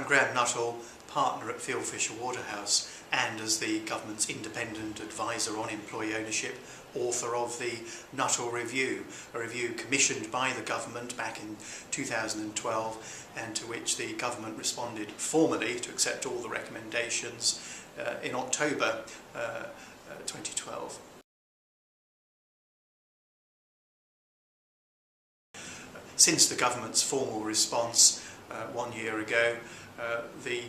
I'm Graeme Nuttall, partner at Fieldfisher Waterhouse, and as the government's independent advisor on employee ownership, author of the Nuttall Review, a review commissioned by the government back in 2012 and to which the government responded formally to accept all the recommendations in October 2012. Since the government's formal response 1 year ago, the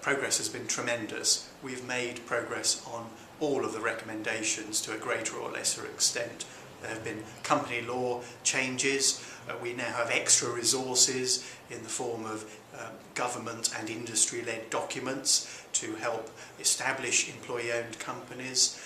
progress has been tremendous. We've made progress on all of the recommendations to a greater or lesser extent. There have been company law changes. We now have extra resources in the form of government and industry-led documents to help establish employee-owned companies,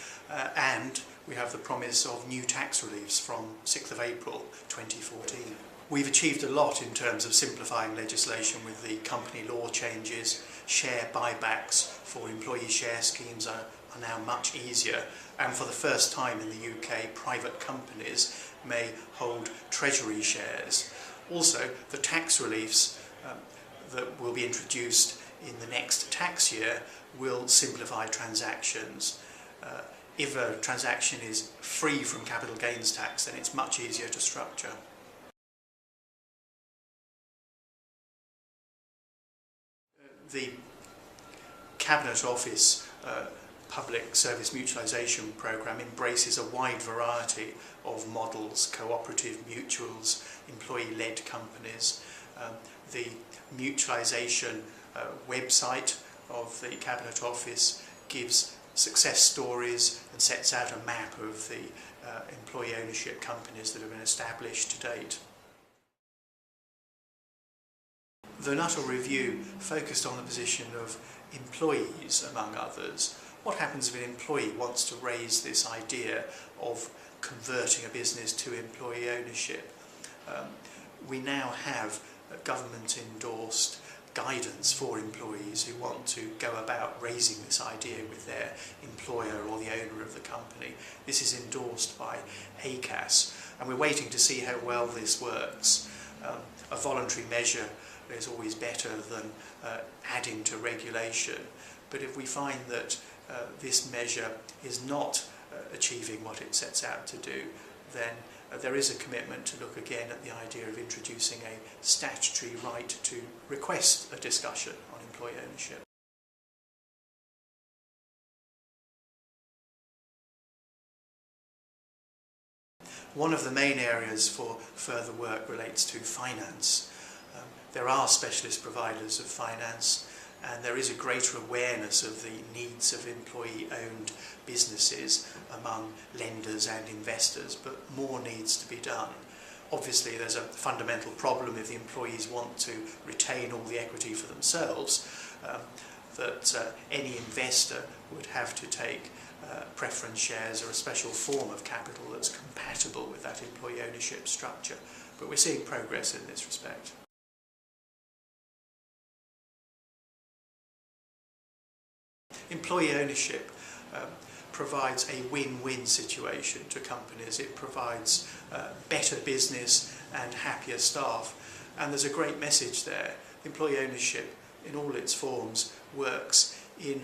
and we have the promise of new tax reliefs from 6th of April 2014. We've achieved a lot in terms of simplifying legislation with the company law changes. Share buybacks for employee share schemes are now much easier, and for the first time in the UK, private companies may hold treasury shares. Also, the tax reliefs that will be introduced in the next tax year will simplify transactions. If a transaction is free from capital gains tax, then it's much easier to structure. The Cabinet Office Public Service Mutualisation Programme embraces a wide variety of models: cooperative mutuals, employee-led companies. The mutualisation website of the Cabinet Office gives success stories and sets out a map of the employee ownership companies that have been established to date. The Nuttall Review focused on the position of employees, among others. What happens if an employee wants to raise this idea of converting a business to employee ownership? We now have government-endorsed guidance for employees who want to go about raising this idea with their employer or the owner of the company. This is endorsed by ACAS, and we're waiting to see how well this works. A voluntary measure is always better than adding to regulation, but if we find that this measure is not achieving what it sets out to do, then there is a commitment to look again at the idea of introducing a statutory right to request a discussion on employee ownership. One of the main areas for further work relates to finance. There are specialist providers of finance, and there is a greater awareness of the needs of employee-owned businesses among lenders and investors, but more needs to be done. Obviously, there's a fundamental problem if the employees want to retain all the equity for themselves, that any investor would have to take preference shares or a special form of capital that's compatible with that employee ownership structure. But we're seeing progress in this respect. Employee ownership provides a win-win situation to companies. It provides better business and happier staff, and there's a great message there. Employee ownership in all its forms works in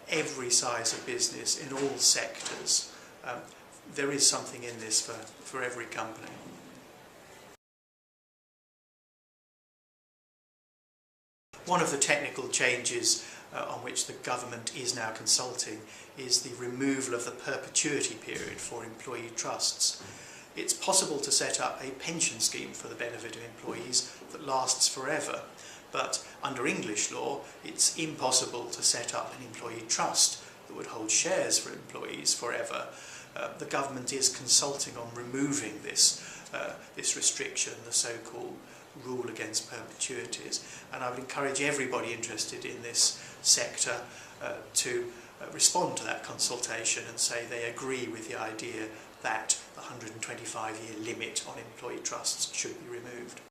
every size of business, in all sectors. There is something in this for every company. One of the technical changes on which the government is now consulting is the removal of the perpetuity period for employee trusts. It's possible to set up a pension scheme for the benefit of employees that lasts forever, but under English law it's impossible to set up an employee trust that would hold shares for employees forever. The government is consulting on removing this restriction, the so-called rule against perpetuities, and I would encourage everybody interested in this sector to respond to that consultation and say they agree with the idea that the 125-year limit on employee trusts should be removed.